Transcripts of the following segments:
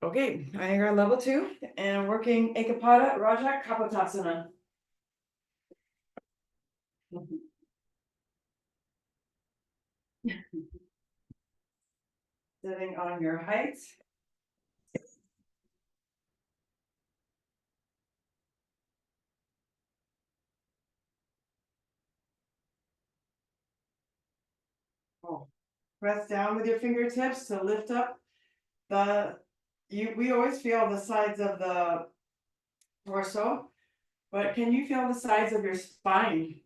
Okay, Iyengar level 2 and working Ekapada Rajakapotanasana. Sitting on your height. Oh. Press down with your fingertips to lift up we always feel the sides of the torso, but can you feel the sides of your spine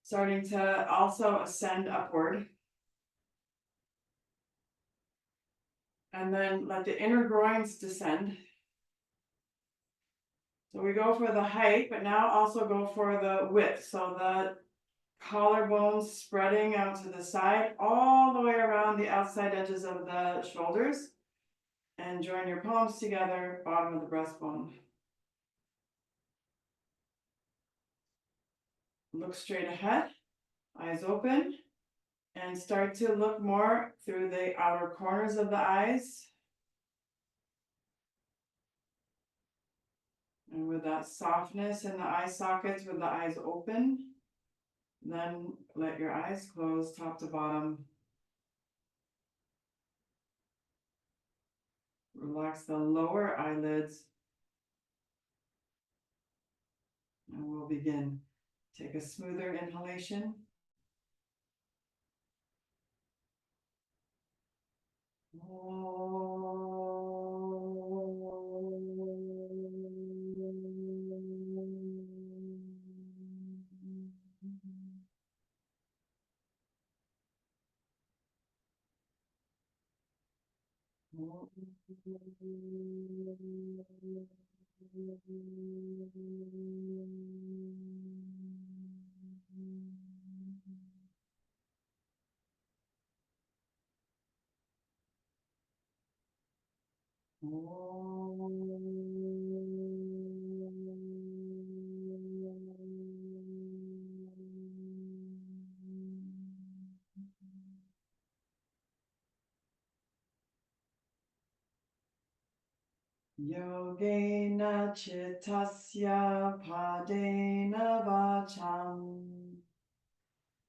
starting to also ascend upward? And then let the inner groins descend. So we go for the height, but now also go for the width. So the collarbones spreading out to the side, all the way around the outside edges of the shoulders. And join your palms together, bottom of the breastbone. Look straight ahead, eyes open, and start to look more through the outer corners of the eyes. And with that softness in the eye sockets, with the eyes open, then let your eyes close top to bottom. Relax the lower eyelids. And we'll begin. Take a smoother inhalation. Yogena chittasya padena vacham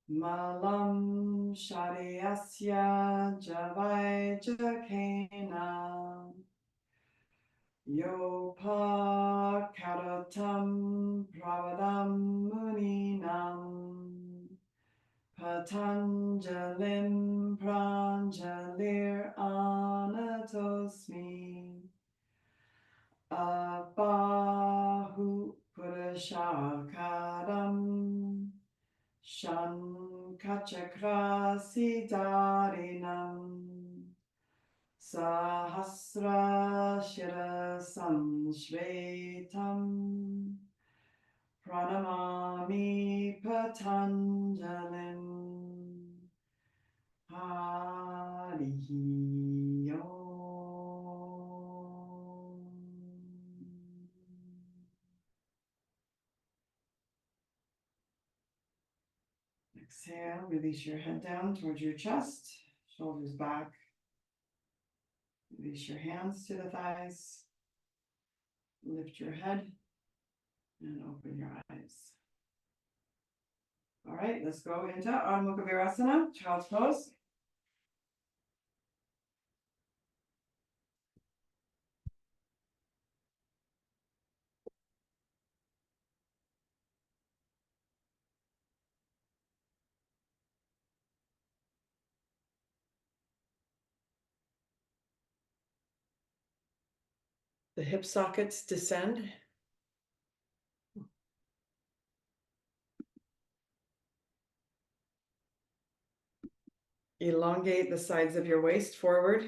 malam sharyasya javai jakena yopa karatam pravadam muninam patanjalim pranjalir anatosmi Abahu Purashakaram Shankachakrasidarinam Sahasra Shirasam Shvetam Pranamami Patanjalim Harihi Exhale, release your head down towards your chest, shoulders back. Release your hands to the thighs. Lift your head and open your eyes. All right, let's go into Adho Mukha Virasana, child's pose. The hip sockets descend. Elongate the sides of your waist forward.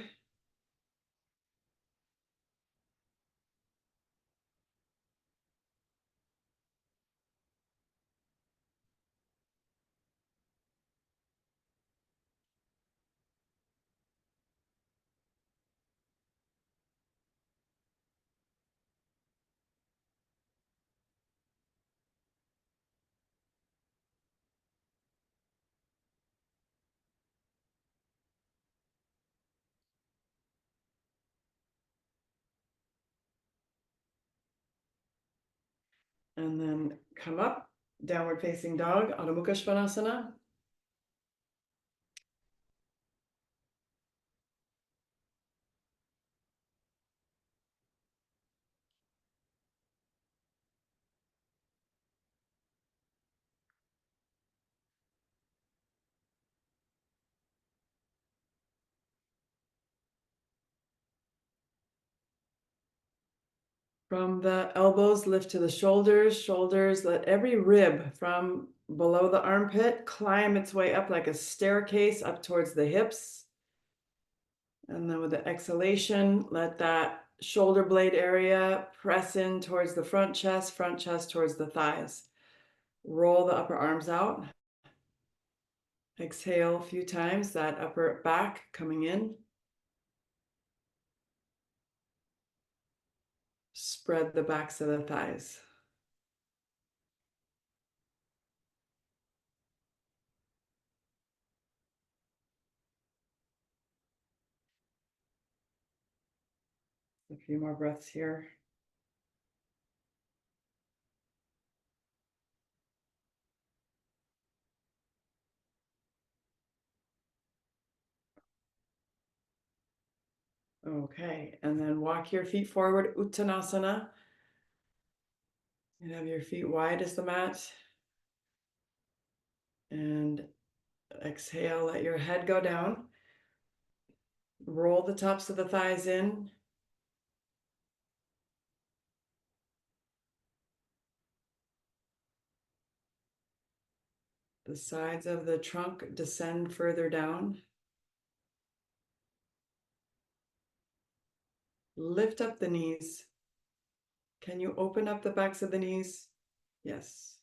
And then come up, downward facing dog, Adho Mukha Svanasana. From the elbows, lift to the shoulders, shoulders, let every rib from below the armpit climb its way up like a staircase up towards the hips. And then with the exhalation, let that shoulder blade area press in towards the front chest towards the thighs. Roll the upper arms out. Exhale a few times, that upper back coming in. Spread the backs of the thighs. A few more breaths here. Okay, and then walk your feet forward, Uttanasana. And have your feet wide as the mat. And exhale, let your head go down. Roll the tops of the thighs in. The sides of the trunk descend further down. Lift up the knees. Can you open up the backs of the knees? Yes.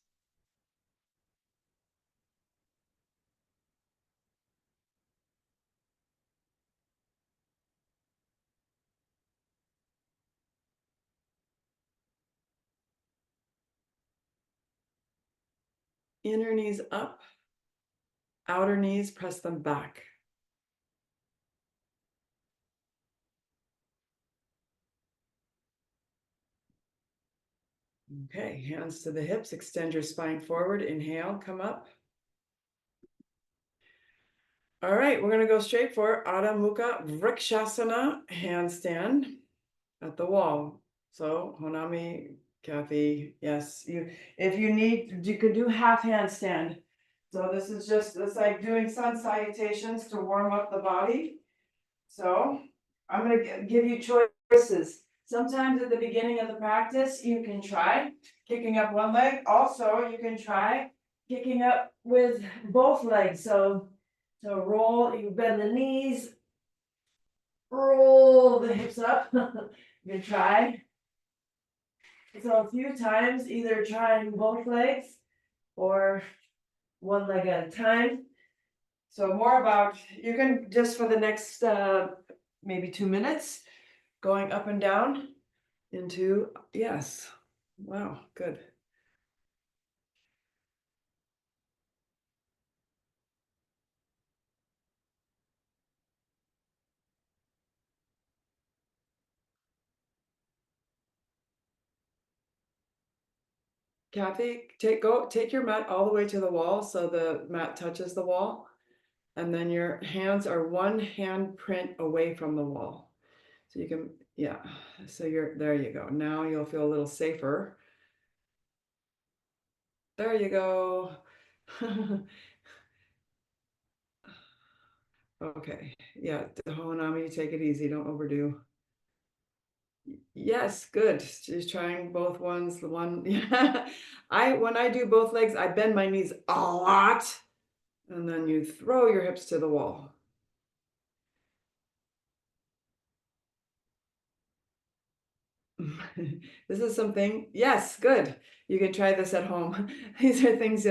Inner knees up. Outer knees, press them back. Okay, hands to the hips, extend your spine forward. Inhale, come up. All right, we're gonna go straight for Adho Mukha Vrikshasana, handstand at the wall. So Honami, Kathy, yes, if you need, you could do half handstand. So this is just, it's like doing sun salutations to warm up the body. So I'm gonna give you choices. Sometimes at the beginning of the practice, you can try kicking up one leg. Also, you can try kicking up with both legs. So roll, you bend the knees, roll the hips up. You can try. So a few times, either trying both legs or one leg at a time. So more about, you can just for the next maybe 2 minutes, going up and down into, yes. Wow, good. Kathy, take your mat all the way to the wall so the mat touches the wall. And then your hands are one hand print away from the wall. So you can, yeah. So there you go. Now you'll feel a little safer. There you go. Okay, yeah, Honami, take it easy, don't overdo. Yes, good. She's trying both ones. The one, yeah. When I do both legs, I bend my knees a lot, and then you throw your hips to the wall. This is something, yes, good. You can try this at home. These are things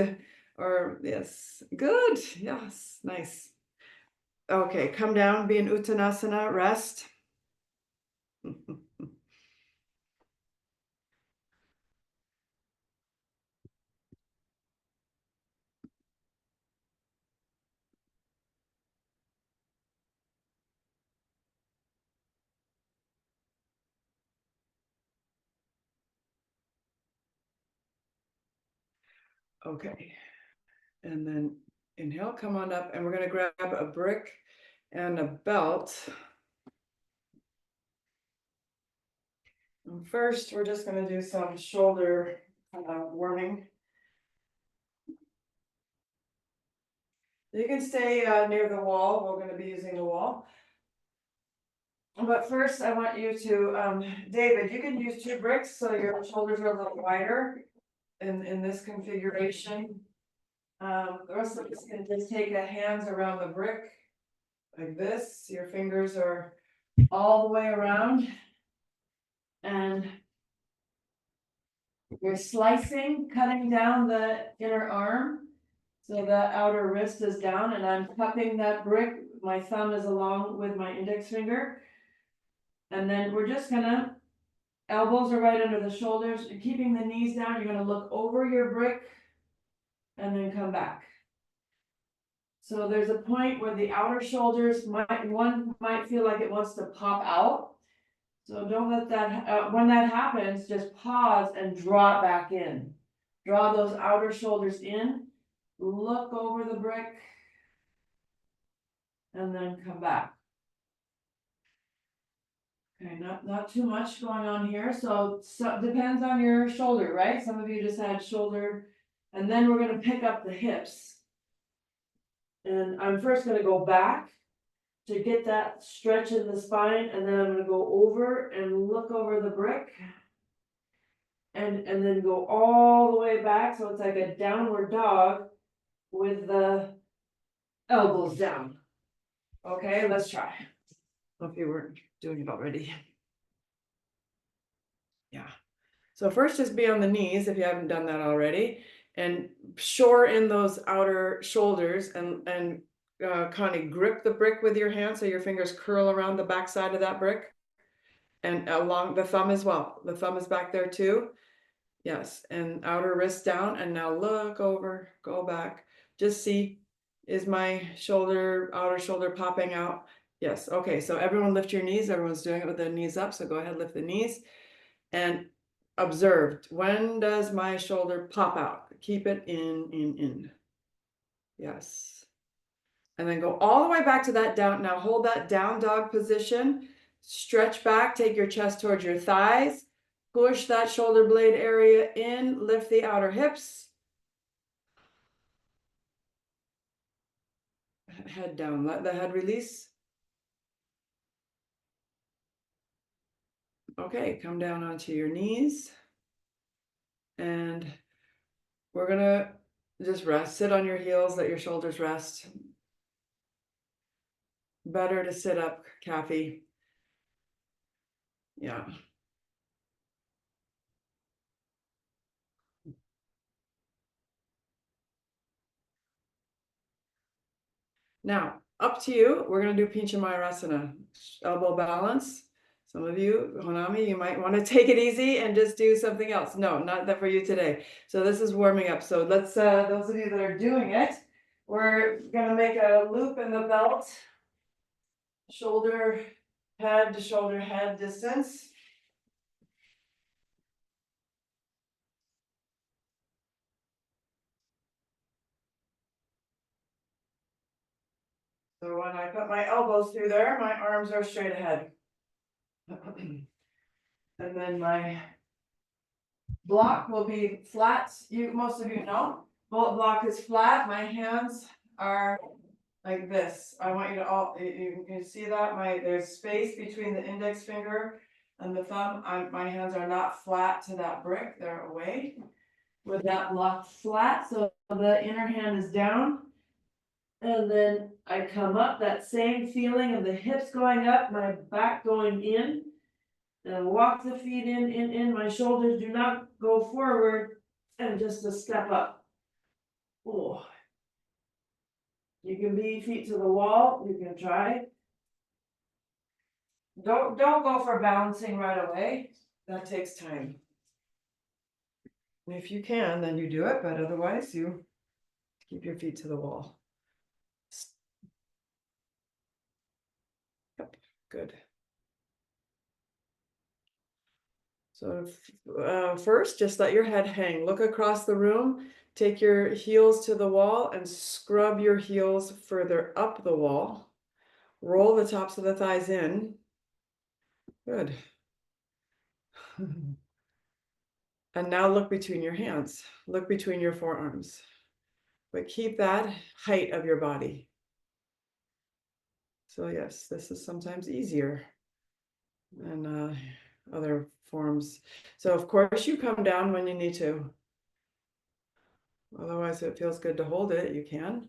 or yes, good. Yes, nice. Okay, come down, be in Uttanasana, rest. Okay. And then inhale, come on up, and we're gonna grab a brick and a belt. And first, we're just gonna do some shoulder warming. You can stay near the wall. We're gonna be using the wall. But first, I want you to, David, you can use 2 bricks, so your shoulders are a little wider in this configuration. The rest of us can just take a hands around the brick like this. Your fingers are all the way around. And you're slicing, cutting down the inner arm. So that outer wrist is down, and I'm cupping that brick. My thumb is along with my index finger. And then we're just gonna, elbows are right under the shoulders, you're keeping the knees down, you're gonna look over your brick and then come back. So there's a point where the outer shoulders one might feel like it wants to pop out. So don't let that, when that happens, just pause and draw it back in. Draw those outer shoulders in, look over the brick, and then come back. Okay, not too much going on here. So depends on your shoulder, right? Some of you just had shoulder, and then we're gonna pick up the hips. And I'm first gonna go back to get that stretch in the spine, and then I'm gonna go over and look over the brick. And then go all the way back, so it's like a downward dog with the elbows down. Okay, let's try. If you weren't doing it already. Yeah. So first just be on the knees if you haven't done that already, and shore in those outer shoulders, and kind of grip the brick with your hand so your fingers curl around the back side of that brick, and along the thumb as well. The thumb is back there too. Yes, and outer wrist down, and now look over, go back. Just see, is my outer shoulder popping out? Yes, okay, so everyone lift your knees. Everyone's doing it with the knees up, so go ahead, lift the knees. And observe, when does my shoulder pop out? Keep it in. Yes. And then go all the way back to that down. Now hold that down dog position. Stretch back, take your chest towards your thighs. Push that shoulder blade area in, lift the outer hips. Head down, let the head release. Okay, come down onto your knees. And we're gonna just rest, sit on your heels, let your shoulders rest. Better to sit up, Kathy. Yeah. Now, up to you. We're going to do Pincha Mayurasana, elbow balance. Some of you, Honami, you might want to take it easy and just do something else. No, not that for you today. So this is warming up. So let's, those of you that are doing it, we're going to make a loop in the belt, shoulder head to shoulder head distance. So when I put my elbows through there, my arms are straight ahead. And then my block will be flat. Most of you know, bullet block is flat. My hands are like this. I want you to all, you can see that there's space between the index finger and the thumb. My hands are not flat to that brick, they're away. With that block flat, so the inner hand is down. And then I come up, that same feeling of the hips going up, my back going in. And walk the feet in, my shoulders do not go forward, and just a step up. Oh. You can be feet to the wall, you can try. Don't go for balancing right away, that takes time. And if you can, then you do it, but otherwise you keep your feet to the wall. Yep, good. So first, just let your head hang. Look across the room take your heels to the wall and scrub your heels further up the wall. Roll the tops of the thighs in. Good. And now look between your hands. Look between your forearms. But keep that height of your body. So yes, this is sometimes easier than other forms. So of course you come down when you need to. Otherwise, if it feels good to hold it, you can.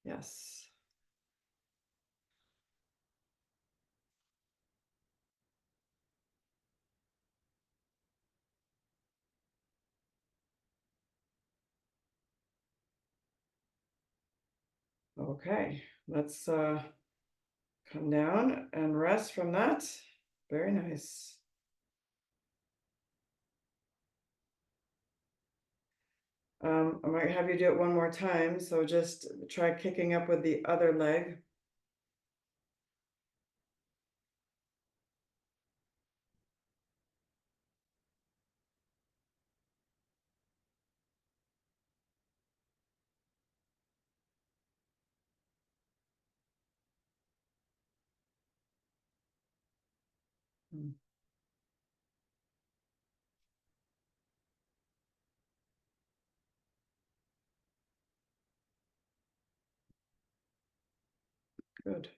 Yes. Okay, let's come down and rest from that. Very nice. I might have you do it one more time, so just try kicking up with the other leg. Hmm, good.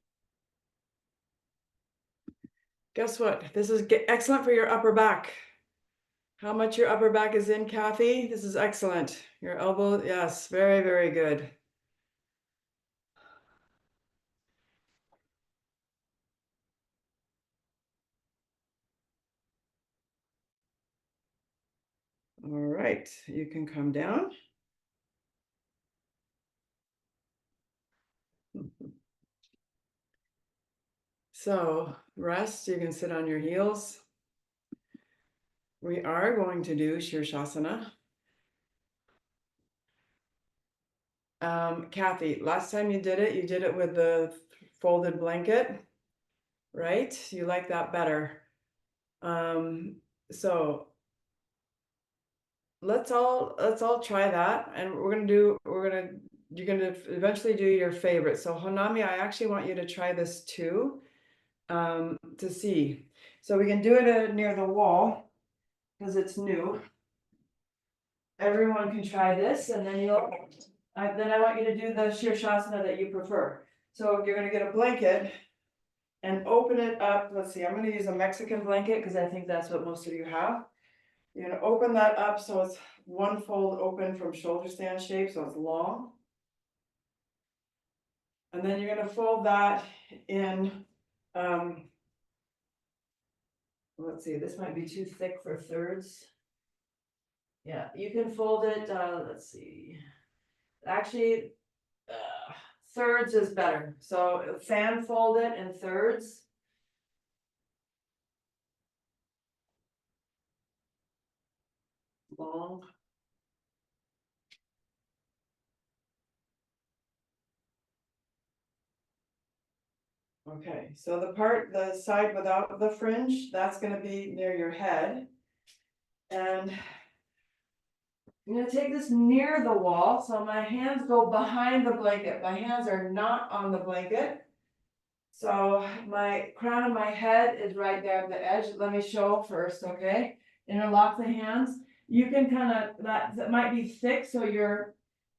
Guess what? This is excellent for your upper back. How much your upper back is in, Kathy? This is excellent. Your elbow, yes, very, very good. All right, you can come down. So rest, you can sit on your heels. We are going to do Shirshasana. Kathy, last time you did it with the folded blanket, right? You like that better. So let's all try that, and you're gonna eventually do your favorite. So Honami, I actually want you to try this too, to see. So we can do it near the wall because it's new. Everyone can try this, and then then I want you to do the Shirshasana that you prefer. So you're gonna get a blanket and open it up. Let's see, I'm gonna use a Mexican blanket because I think that's what most of you have. You're gonna open that up so it's one fold open from shoulder stand shape, so it's long. And then you're gonna fold that in, let's see, this might be too thick for thirds. Yeah, you can fold it, let's see. Actually, thirds is better. So fan fold it in thirds. Long. Okay, so the side without the fringe, that's gonna be near your head. And I'm gonna take this near the wall, so my hands go behind the blanket. My hands are not on the blanket. So my crown of my head is right there at the edge. Let me show first, okay? Interlock the hands. You can kind of, that might be thick, so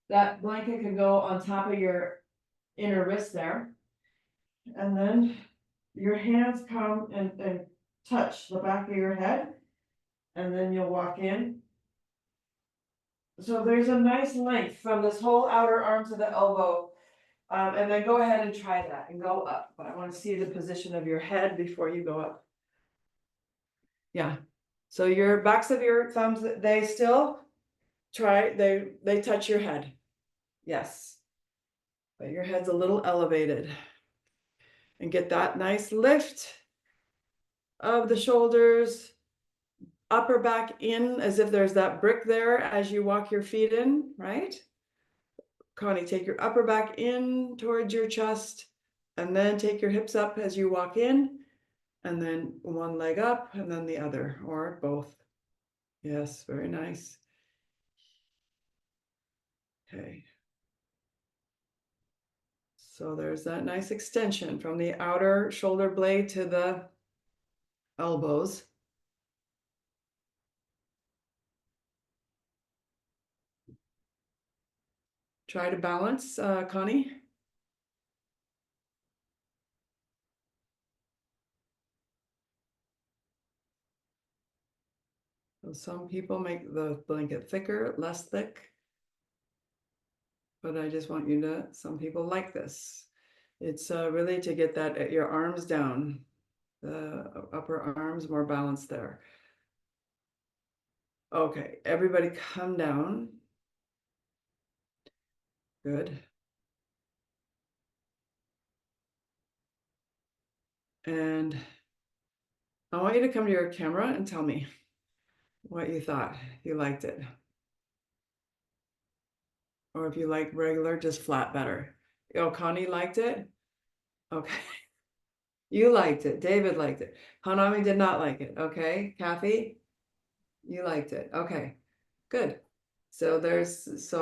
that blanket can go on top of your inner wrist there. And then your hands come and touch the back of your head, and then you'll walk in. So there's a nice length from this whole outer arm to the elbow. And then go ahead and try that and go up. But I want to see the position of your head before you go up. Yeah. So your backs of your thumbs, they still they touch your head. Yes. But your head's a little elevated. And get that nice lift of the shoulders, upper back in as if there's that brick there as you walk your feet in, right? Connie, take your upper back in towards your chest, and then take your hips up as you walk in, and then one leg up and then the other, or both. Yes, very nice. Okay. So there's that nice extension from the outer shoulder blade to the elbows. Try to balance, Connie. So some people make the blanket thicker, less thick. But I just want you to, some people like this. It's really to get that your arms down, the upper arms more balanced there. Okay, everybody come down. Good. And I want you to come to your camera and tell me what you thought, if you liked it. Or if you like regular, just flat better. Oh, Connie liked it? Okay. You liked it. David liked it. Hanami did not like it. Okay. Kathy, you liked it. Okay. Good. So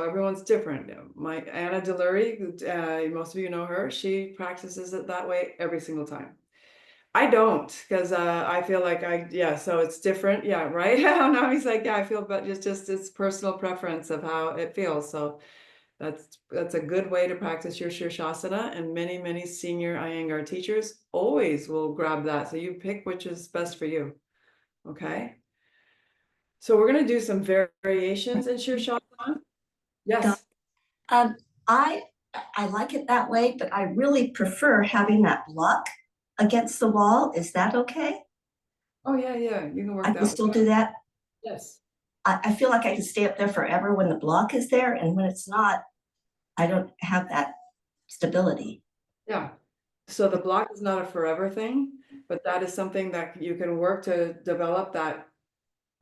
everyone's different. My Anna Delury, most of you know her, she practices it that way every single time. I don't, because I feel like so it's different. Yeah, right. Now he's like, yeah, I feel, but just it's personal preference of how it feels. So that's a good way to practice your Shirshasana, and many senior Iyengar teachers always will grab that. So you pick which is best for you. Okay. So we're gonna do some variations in Shirshasana. Yes. Um, I like it that way, but I really prefer having that block against the wall. Is that okay? Oh yeah, you can work I that can still do that. Yes. I feel like I can stay up there forever when the block is there, and when it's not, I don't have that stability. Yeah. So the block is not a forever thing, but that is something that you can work to develop that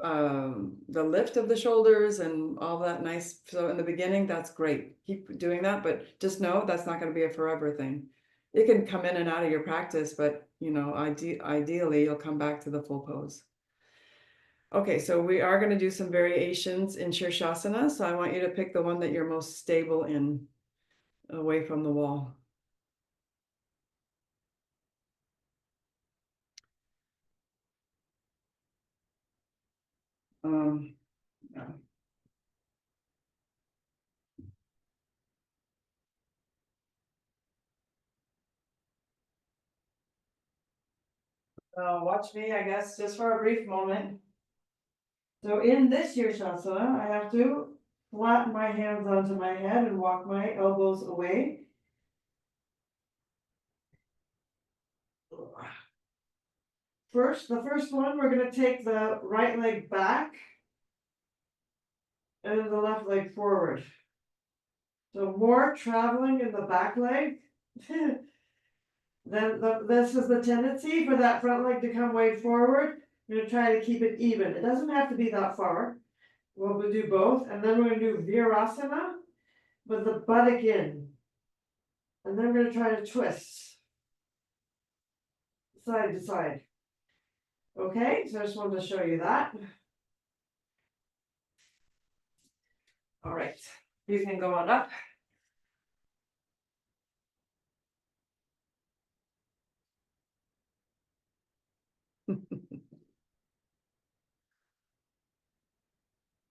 the lift of the shoulders and all that nice. So in the beginning, that's great. Keep doing that, but just know that's not going to be a forever thing. It can come in and out of your practice, but ideally you'll come back to the full pose. Okay, so we are going to do some variations in Shirshasana. So I want you to pick the one that you're most stable in, away from the wall. Yeah. Watch me, I guess, just for a brief moment. So in this Shirshasana, I have to flatten my hands onto my head and walk my elbows away. The first one, we're going to take the right leg back and the left leg forward. So more traveling in the back leg. This is the tendency for that front leg to come way forward. I'm going to try to keep it even. It doesn't have to be that far. We'll do both, and then we're going to do Virasana with the buttock in. And then we're going to try to twist side to side. Okay, so I just wanted to show you that. All right, you can go on up.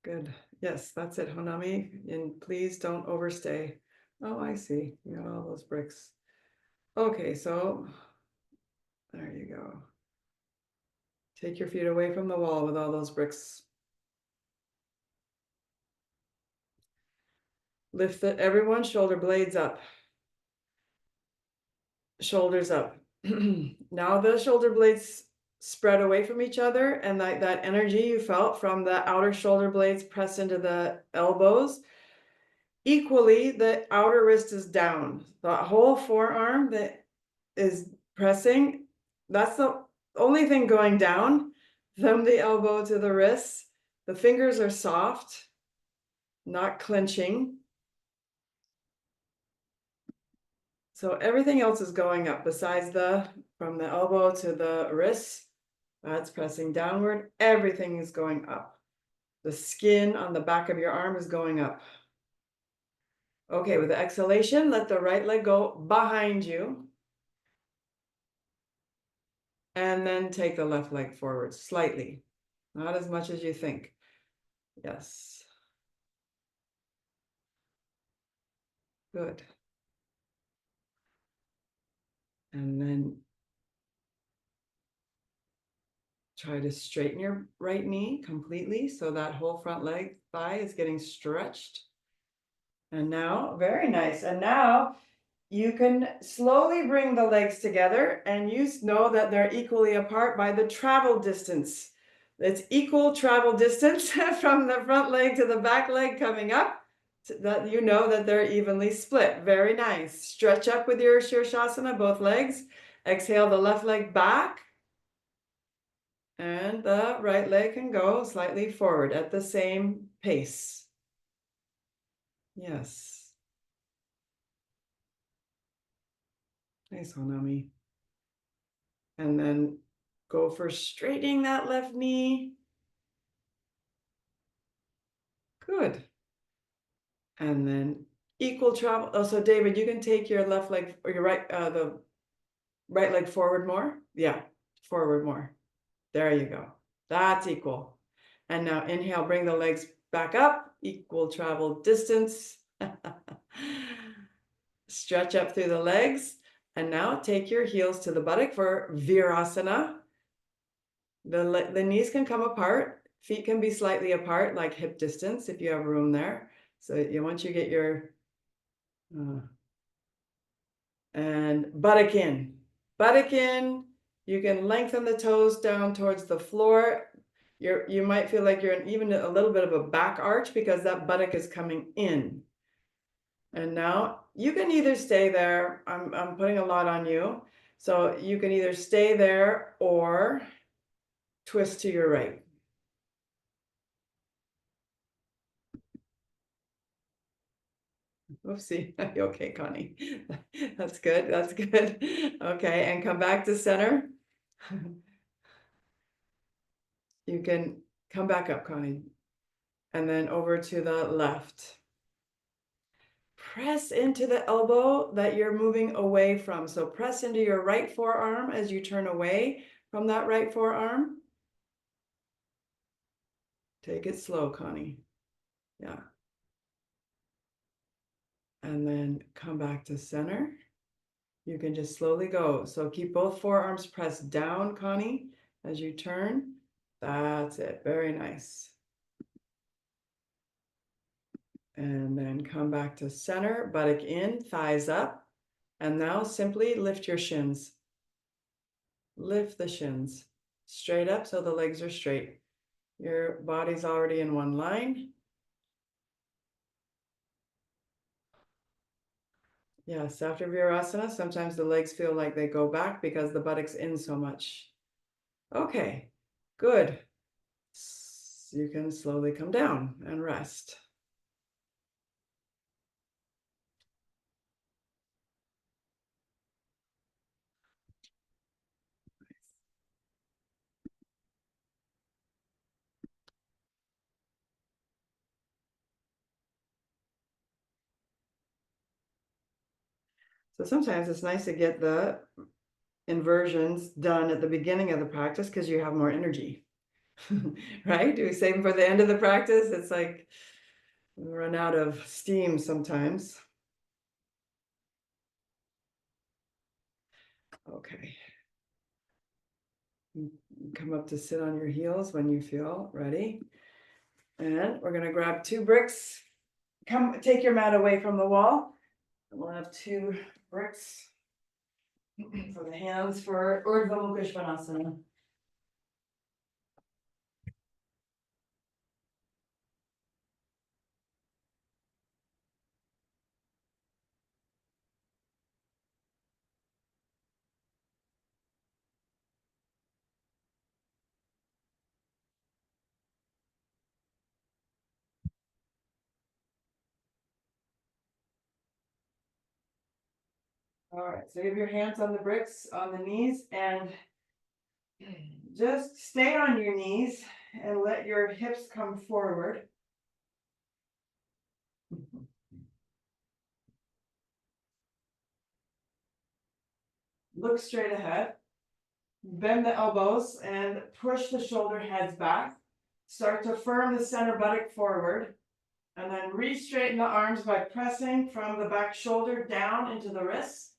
Good. Yes, that's it, Honami. And please don't overstay. Oh, I see. You got all those bricks. Okay, so there you go. Take your feet away from the wall with all those bricks. Lift everyone, shoulder blades up. Shoulders up. Now the shoulder blades spread away from each other, and that energy you felt from the outer shoulder blades press into the elbows. Equally, the outer wrist is down. The whole forearm that is pressing, that's the only thing going down from the elbow to the wrist. The fingers are soft, not clenching. So everything else is going up besides from the elbow to the wrist. That's pressing downward. Everything is going up. The skin on the back of your arm is going up. Okay, with the exhalation, let the right leg go behind you. And then take the left leg forward slightly, not as much as you think. Yes. Good. And then try to straighten your right knee completely so that whole front leg thigh is getting stretched. And now, very nice. And now you can slowly bring the legs together and you know that they're equally apart by the travel distance. It's equal travel distance from the front leg to the back leg coming up, so that you know that they're evenly split. Very nice. Stretch up with your Shirshasana, both legs. Exhale the left leg back. And the right leg can go slightly forward at the same pace. Yes. Nice, Honami. And then go for straightening that left knee. Good. And then equal travel. Oh, so David, you can take your left leg or your the right leg forward more. Yeah, forward more. There you go. That's equal. And now inhale, bring the legs back up, equal travel distance. Stretch up through the legs. And now take your heels to the buttock for Virasana. The knees can come apart. Feet can be slightly apart, like hip distance, if you have room there. So once you get your, and buttock in. Buttock in. You can lengthen the toes down towards the floor. You might feel like you're in even a little bit of a back arch because that buttock is coming in. And now you can either stay there. I'm putting a lot on you. So you can either stay there or twist to your right. Oopsie. Okay, Connie. That's good. That's good. Okay, and come back to center. You can come back up, Connie. And then over to the left. Press into the elbow that you're moving away from. So press into your right forearm as you turn away from that right forearm. Take it slow, Connie. Yeah. And then come back to center. You can just slowly go. So keep both forearms pressed down, Connie, as you turn. That's it. Very nice. And then come back to center, buttock in, thighs up. And now simply lift your shins. Lift the shins straight up so the legs are straight. Your body's already in one line. Yes, after Virasana, sometimes the legs feel like they go back because the buttocks in so much. Okay, good. You can slowly come down and rest. So sometimes it's nice to get the inversions done at the beginning of the practice because you have more energy. Right? Do we save them for the end of the practice? It's like we run out of steam sometimes. Okay. Come up to sit on your heels when you feel ready. And we're going to grab 2 bricks. Take your mat away from the wall. And we'll have 2 bricks for the hands for Urdhva Mukha Svanasana. All right, so you have your hands on the bricks on the knees and just stay on your knees and let your hips come forward. look straight ahead. Bend the elbows and push the shoulder heads back. Start to firm the center buttock forward. And then re-straighten the arms by pressing from the back shoulder down into the wrists.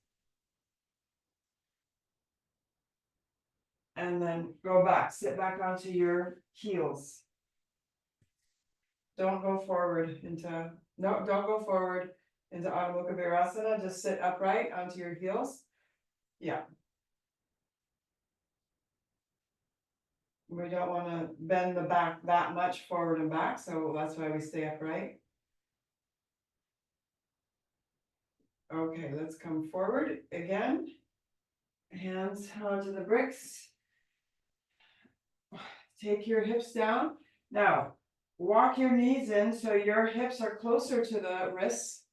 And then go back, sit back onto your heels. Don't go forward into, no, don't go forward into Adho Mukha Virasana, just sit upright onto your heels. Yeah. We don't want to bend the back that much forward and back, so that's why we stay upright. Okay, let's come forward again. Hands onto the bricks. Take your hips down. Now, walk your knees in so your hips are closer to the wrists.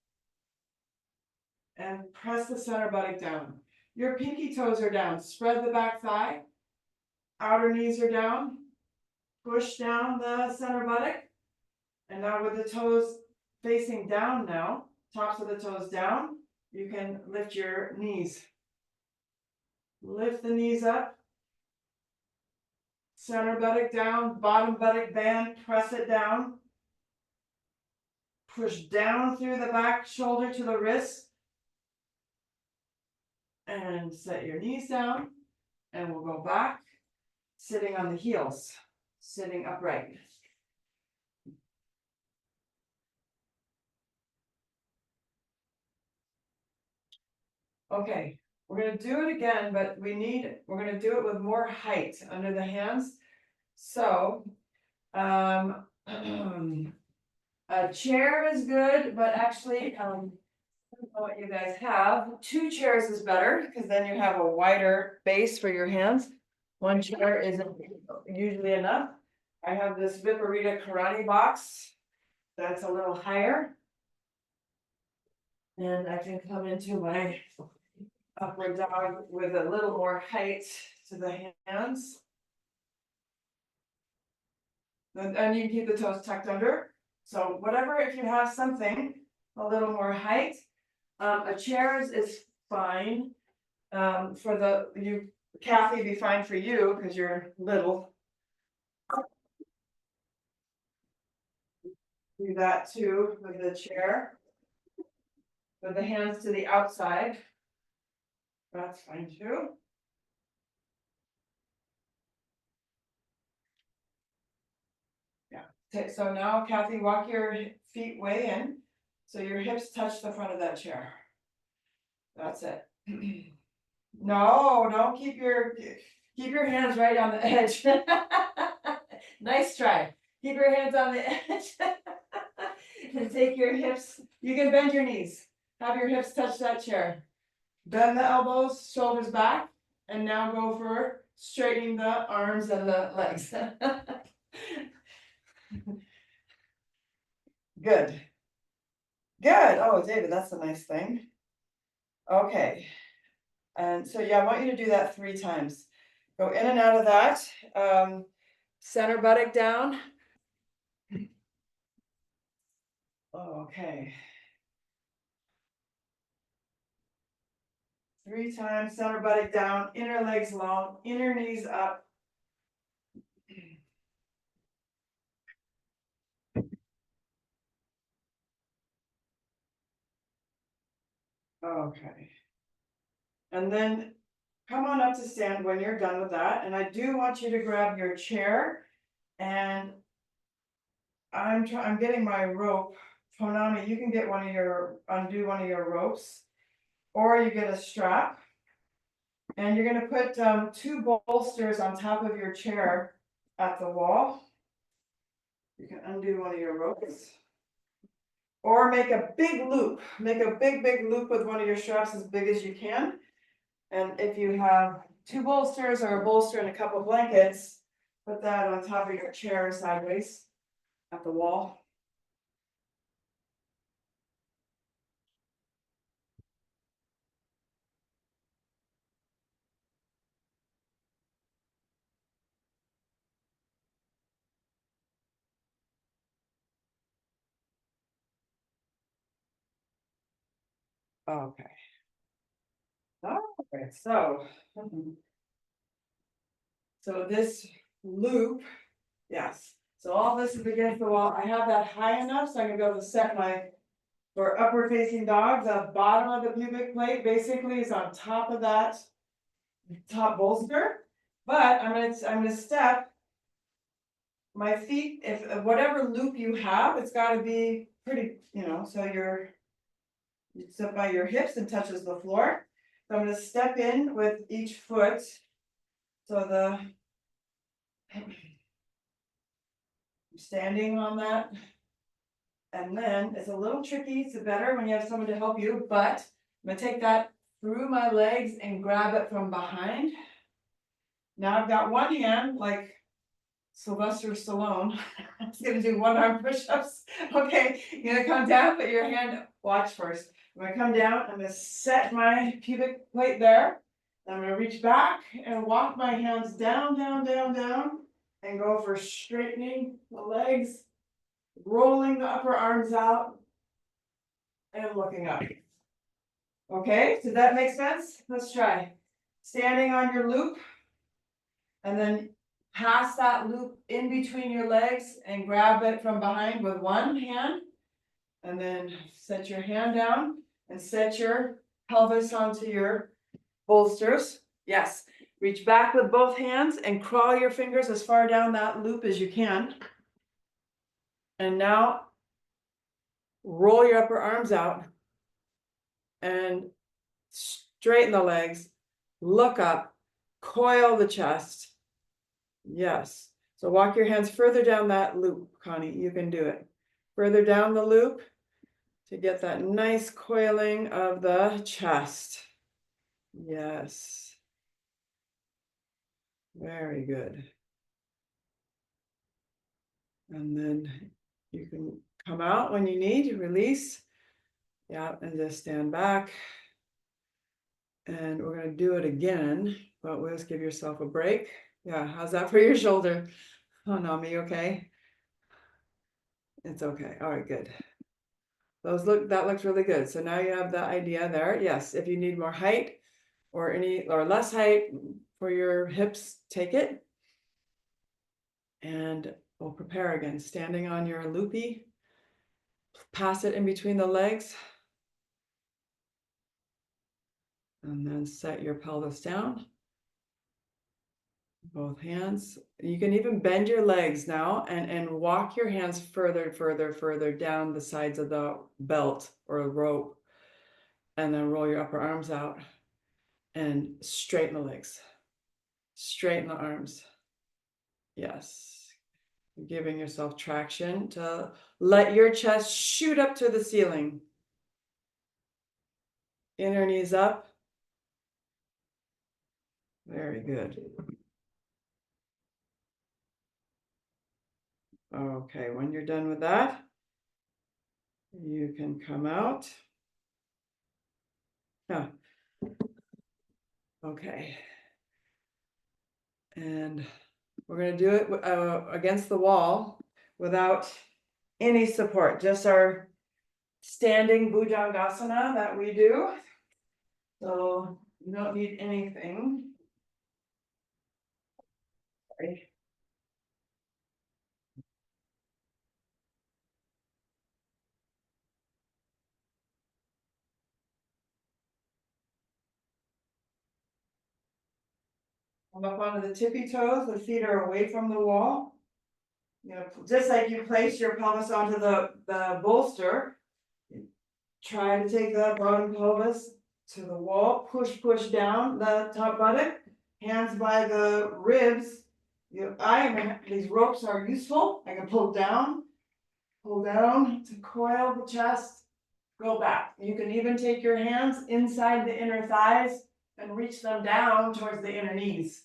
And press the center buttock down. Your pinky toes are down. Spread the back thigh. Outer knees are down. Push down the center buttock. And now with the toes facing down now, tops of the toes down, you can lift your knees. Lift the knees up. Center buttock down, bottom buttock band, press it down. Push down through the back shoulder to the wrist. And set your knees down. And we'll go back, sitting on the heels, sitting upright. Okay, we're gonna do it again, but we're gonna do it with more height under the hands. So, a chair is good, but actually, I don't know what you guys have. 2 chairs is better, because then you have a wider base for your hands. 1 chair isn't usually enough. I have this Viparita karate box that's a little higher. And I can come into my upward dog with a little more height to the hands. And you keep the toes tucked under. So whatever, if you have something, a little more height. A chair is fine. For Kathy, be fine for you because you're little. Do that too with the chair. With the hands to the outside. That's fine too. Yeah. So now, Kathy, walk your feet way in. So your hips touch the front of that chair. That's it. No, don't keep your hands right on the edge. Nice try. Keep your hands on the edge. And take your hips. You can bend your knees. Have your hips touch that chair. Bend the elbows, shoulders back, and now go for straightening the arms and the legs. Good. Good. Oh, David, that's a nice thing. Okay. And so, yeah, I want you to do that 3 times. Go in and out of that. Center buttock down. Okay. 3 times, center buttock down, inner legs long, inner knees up. Okay. And then come on up to stand when you're done with that. And I do want you to grab your chair, and I'm getting my rope. Tonami, you can get undo one of your ropes, or you get a strap. And you're gonna put 2 bolsters on top of your chair at the wall. You can undo one of your ropes. Or make a big loop, make a big loop with one of your straps as big as you can. And if you have 2 bolsters or a bolster and a couple blankets, put that on top of your chair sideways at the wall. Okay. Oh, Okay, so. So this loop, yes, so all this is against the wall. I have that high enough, so I'm gonna be able to set my, for upward facing dog, the bottom of the pubic plate basically is on top of that top bolster. But I'm gonna step my feet, if whatever loop you have, it's gotta be pretty, so it's up by your hips and touches the floor. So I'm gonna step in with each foot. So I'm standing on that. And then it's a little tricky, it's better when you have someone to help you, but I'm gonna take that through my legs and grab it from behind. Now I've got one hand like Sylvester Stallone. I'm just gonna do one arm push-ups. Okay, you're gonna come down, put your hand, watch first. I'm gonna come down, I'm gonna set my pubic plate there. I'm gonna reach back and walk my hands down, down, down, down, and go for straightening the legs, rolling the upper arms out, and looking up. Okay, does that make sense? Let's try. Standing on your loop, and then pass that loop in between your legs and grab it from behind with one hand. And then set your hand down and set your pelvis onto your bolsters. Yes, reach back with both hands and crawl your fingers as far down that loop as you can. And now roll your upper arms out and straighten the legs, look up, coil the chest. Yes. So walk your hands further down that loop, Connie. You can do it. Further down the loop to get that nice coiling of the chest. Yes. Very good. And then you can come out when you need, release. Yeah, and just stand back. And we're going to do it again, but we'll just give yourself a break. Yeah, how's that for your shoulder? Oh, Nami, okay? It's okay. All right, good. That looks really good. So now you have the idea there. Yes, if you need more height or less height for your hips, take it. And we'll prepare again, standing on your loopy, pass it in between the legs. And then set your pelvis down. Both hands. You can even bend your legs now and walk your hands further down the sides of the belt or rope. And then roll your upper arms out and straighten the legs. Straighten the arms. Yes. Giving yourself traction to let your chest shoot up to the ceiling. Inner knees up. Very good. Okay, when you're done with that, you can come out. Yeah. Okay. And we're going to do it against the wall without any support, just our standing Bhujangasana that we do. So you don't need anything. Sorry. Come up onto the tippy toes, the feet are away from the wall. Just like you place your pelvis onto the bolster, try to take the bottom pelvis to the wall, push down the top buttock, hands by the ribs. These ropes are useful. I can pull down to coil the chest, go back. You can even take your hands inside the inner thighs and reach them down towards the inner knees.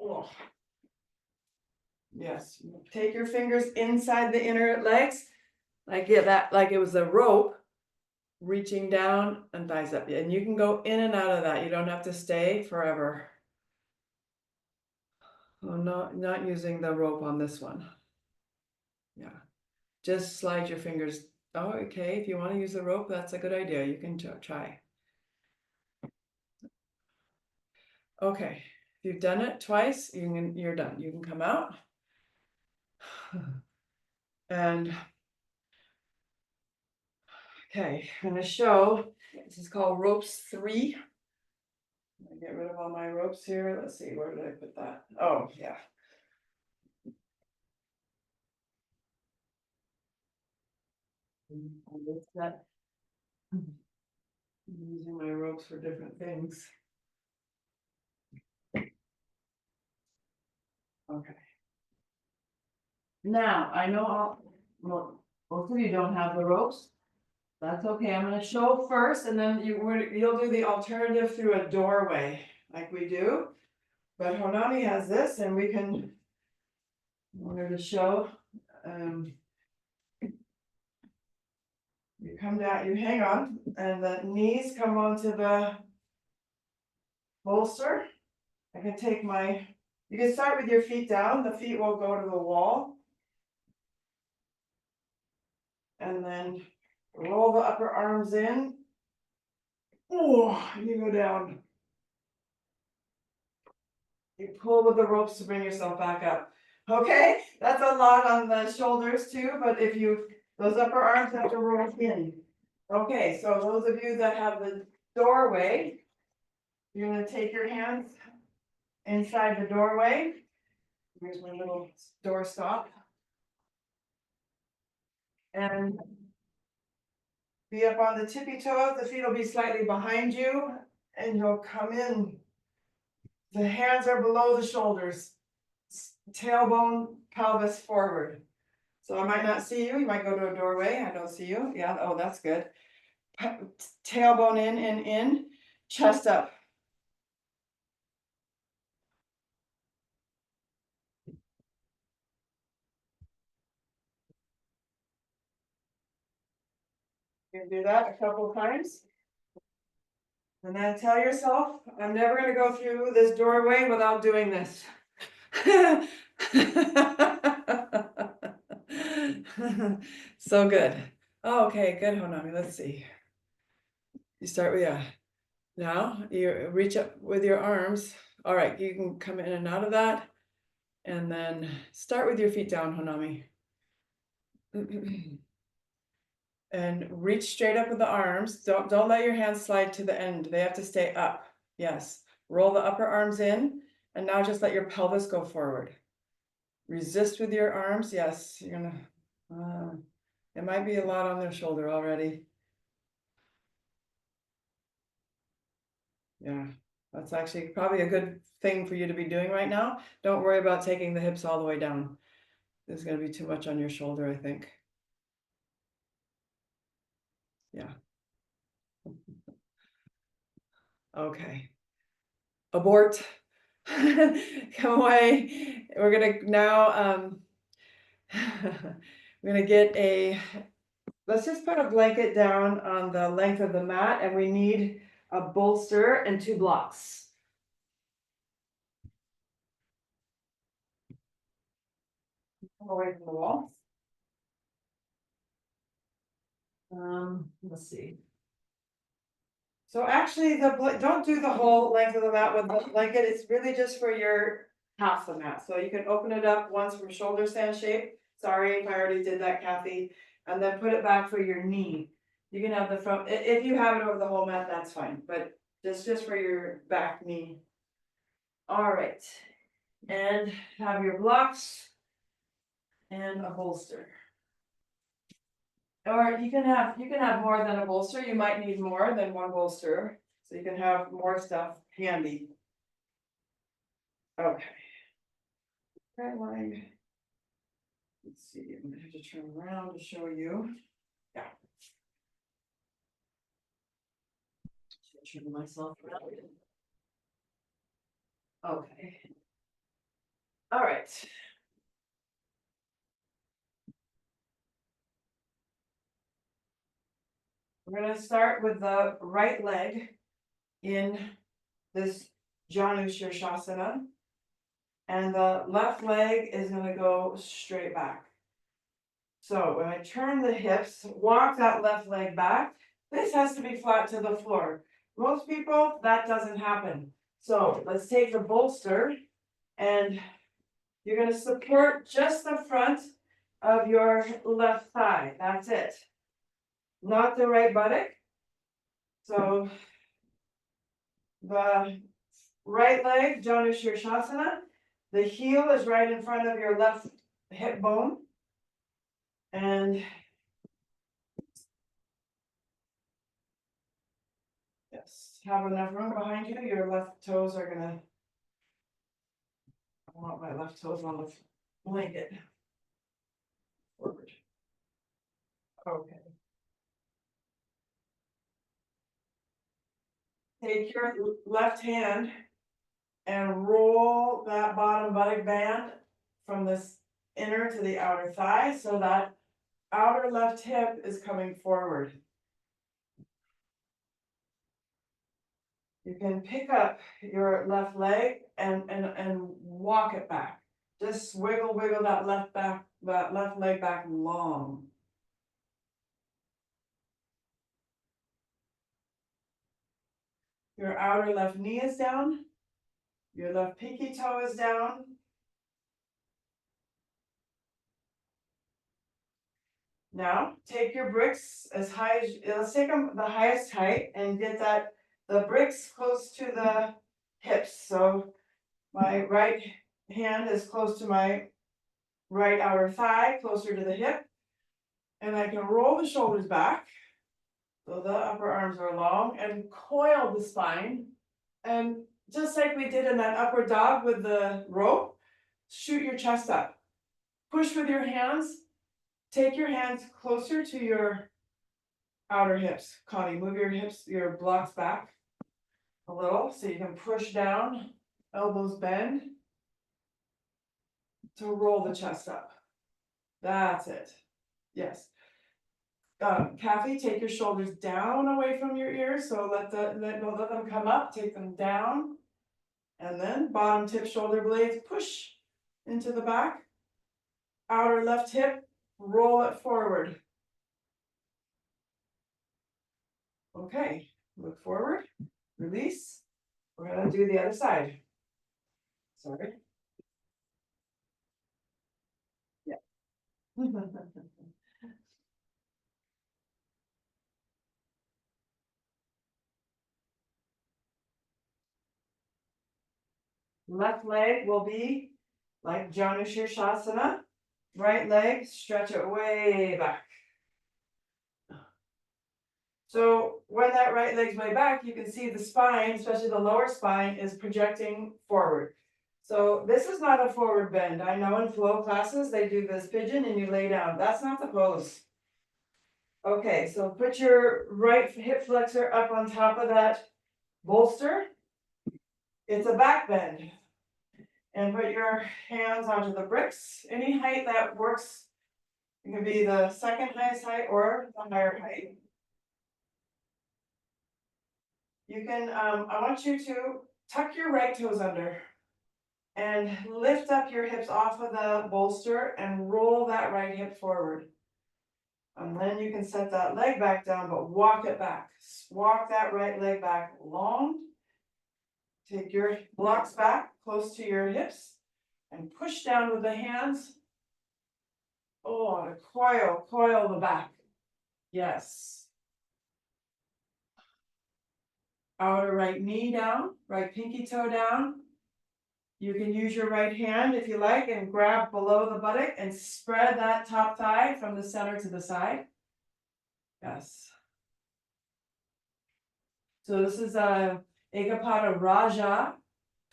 Oh. Yes, take your fingers inside the inner legs, like it was a rope reaching down and thighs up. And you can go in and out of that. You don't have to stay forever. Oh, no, not using the rope on this one. Yeah, just slide your fingers. Oh, okay, if you want to use the rope, that's a good idea. You can try. Okay, if you've done it twice, you're done. You can come out. And okay, I'm gonna show, this is called ropes 3. I'm gonna get rid of all my ropes here. Let's see, where did I put that? Oh, yeah. I'm using my ropes for different things. Okay. Now, I know well, most of you don't have the ropes. That's okay. I'm gonna show first and then you'll do the alternative through a doorway like we do. But Honami has this and we can, in order to show, you come down, you hang on, and the knees come onto the bolster. I can take you can start with your feet down, the feet will go to the wall. And then roll the upper arms in. Oh, you go down. You pull with the ropes to bring yourself back up. Okay, that's a lot on the shoulders too, but those upper arms have to roll in. Okay, so those of you that have the doorway, you're gonna take your hands inside the doorway. Here's my little door stop. And be up on the tippy toes, the feet will be slightly behind you, and you'll come in. The hands are below the shoulders, tailbone, pelvis forward. So I might not see you, you might go to a doorway, I don't see you, yeah, oh, that's good. Tailbone in, chest up. You can do that a couple of times. And then tell yourself, I'm never gonna go through this doorway without doing this. So good. Oh, okay, good, Honami, let's see. You start with, yeah. Now you reach up with your arms. All right, you can come in and out of that. And then start with your feet down, Honami. And reach straight up with the arms. Don't let your hands slide to the end. They have to stay up. Yes. Roll the upper arms in. And now just let your pelvis go forward. Resist with your arms. Yes, you're gonna, it might be a lot on their shoulder already. Yeah, that's actually probably a good thing for you to be doing right now. Don't worry about taking the hips all the way down. There's gonna be too much on your shoulder, I think. Yeah. Okay. Abort. Come away. We're gonna now, we're gonna get let's just put a blanket down on the length of the mat and we need a bolster and 2 blocks. Come away from the wall. Let's see. So actually, don't do the whole length of the mat with the blanket. It's really just for your half the mat. So you can open it up once from shoulder stand shape. Sorry if I already did that, Kathy. And then put it back for your knee. You can have the front, if you have it over the whole mat, that's fine. But just for your back knee. All right. And have your blocks and a bolster. Or you can have more than a bolster. You might need more than one bolster. So you can have more stuff handy. Okay. That line. Let's see, I'm gonna have to turn around to show you. Yeah. Turn myself around. Okay. All right. We're gonna start with the right leg in this Janu Shirshasana. And the left leg is gonna go straight back. So when I turn the hips, walk that left leg back. This has to be flat to the floor. Most people, that doesn't happen. So let's take the bolster and you're gonna support just the front of your left thigh, that's it. Not the right buttock. So the right leg, Janu Shirshasana, the heel is right in front of your left hip bone. And yes, have enough room behind you. Your left toes are gonna, I want my left toes on the blanket. Forward. Okay. Take your left hand and roll that bottom buttock band from this inner to the outer thigh so that outer left hip is coming forward. You can pick up your left leg and walk it back. Just wiggle that left leg back long. Your outer left knee is down. Your left pinky toe is down. Now take your bricks as high as, let's take them the highest height and get the bricks close to the hips. So my right hand is close to my right outer thigh, closer to the hip. And I can roll the shoulders back. So the upper arms are long and coil the spine. And just like we did in that upward dog with the rope, shoot your chest up. Push with your hands. Take your hands closer to your outer hips. Connie, move your hips, your blocks back a little so you can push down, elbows bend to roll the chest up. That's it. Yes. Kathy, take your shoulders down away from your ears. So let them come up, take them down. And then bottom tip shoulder blades, push into the back. Outer left hip, roll it forward. Okay, look forward, release. We're gonna do the other side. Sorry. Yeah. Left leg will be like Janu Shirshasana. Right leg, stretch it way back. So when that right leg's way back, you can see the spine, especially the lower spine, is projecting forward. So this is not a forward bend. I know in flow classes, they do this pigeon and you lay down. That's not the pose. Okay, so put your right hip flexor up on top of that bolster. It's a back bend. And put your hands onto the bricks. Any height that works. It can be the second highest height or the higher height. You can, I want you to tuck your right toes under and lift up your hips off of the bolster and roll that right hip forward. And then you can set that leg back down, but walk it back. Walk that right leg back long. Take your blocks back close to your hips and push down with the hands. Oh, to coil the back. Yes. Outer right knee down, right pinky toe down. You can use your right hand if you like and grab below the buttock and spread that top thigh from the center to the side. Yes. So this is a Ekapada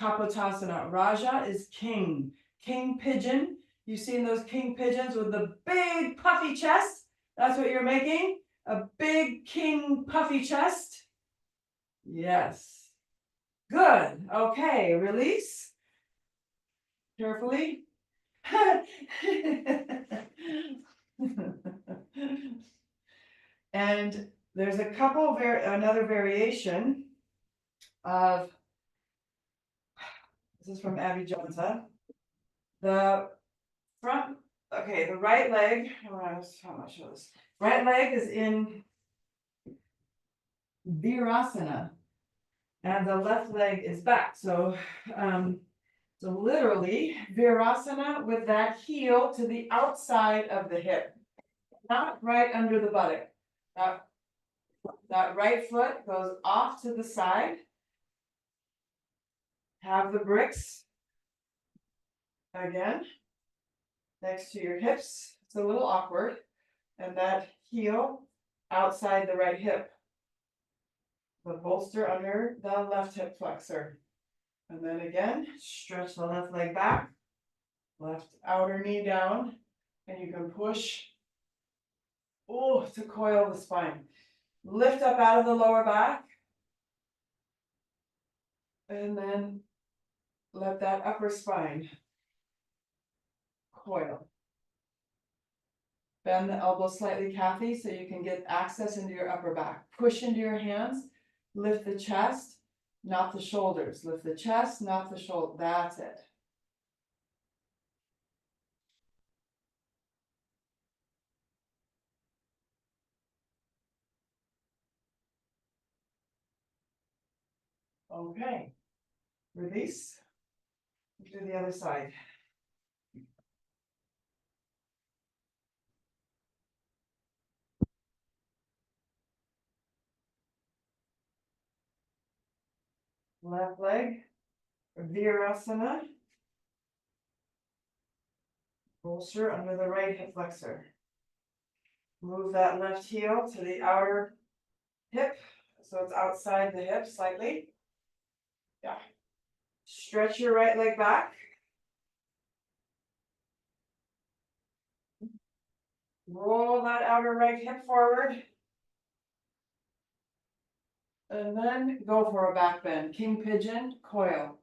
Rajakapotanasana. Raja is king. King pigeon. You've seen those king pigeons with the big puffy chest? That's what you're making? A big king puffy chest? Yes. Good. Okay, release. Carefully. And there's a couple another variation of, this is from Abby Jonta. The front, okay, the right leg, how much of this? Right leg is in Virasana. And the left leg is back, so, so literally Virasana with that heel to the outside of the hip, not right under the buttock. That right foot goes off to the side. Have the bricks again next to your hips. It's a little awkward. And that heel outside the right hip. The bolster under the left hip flexor. And then again, stretch the left leg back, left outer knee down, and you can push, to coil the spine. Lift up out of the lower back, and then let that upper spine coil. Bend the elbow slightly, Kathy, so you can get access into your upper back. Push into your hands, lift the chest, not the shoulders. Lift the chest, not the shoulder. That's it. Okay. Release. Do the other side. Left leg, Virasana. Bolster under the right hip flexor. Move that left heel to the outer hip, so it's outside the hip slightly. Yeah. Stretch your right leg back. Roll that outer right hip forward. And then go for a back bend. King pigeon, coil.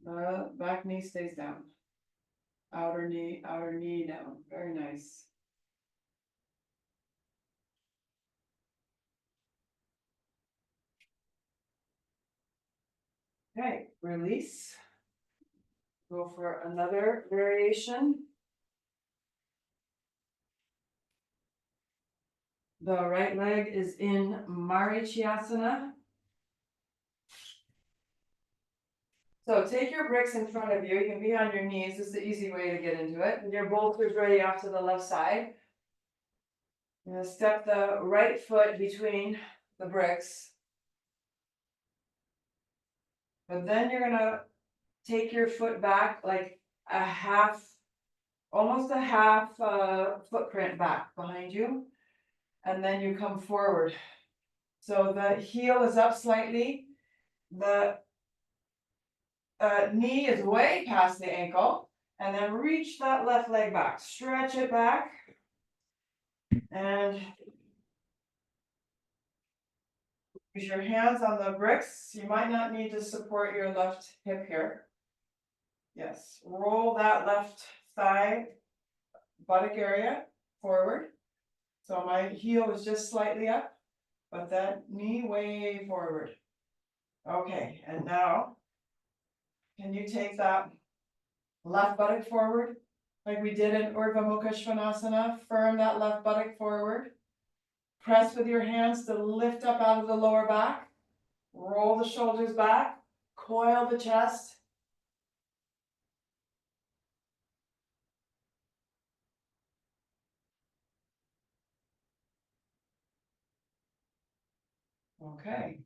The back knee stays down. Outer knee down. Very nice. Okay, release. Go for another variation. The right leg is in Marichyasana. So take your bricks in front of you. You can be on your knees. This is the easy way to get into it. And your bolster's ready off to the left side. You're gonna step the right foot between the bricks. But then you're gonna take your foot back like a half, almost a half footprint back behind you. And then you come forward. So the heel is up slightly. The knee is way past the ankle. And then reach that left leg back. Stretch it back. And use your hands on the bricks. You might not need to support your left hip here. Yes, roll that left thigh, buttock area forward. So my heel is just slightly up, but that knee way forward. Okay, and now, can you take that left buttock forward? Like we did in Urdhva Mukha Svanasana, firm that left buttock forward. Press with your hands to lift up out of the lower back. Roll the shoulders back, coil the chest. Okay,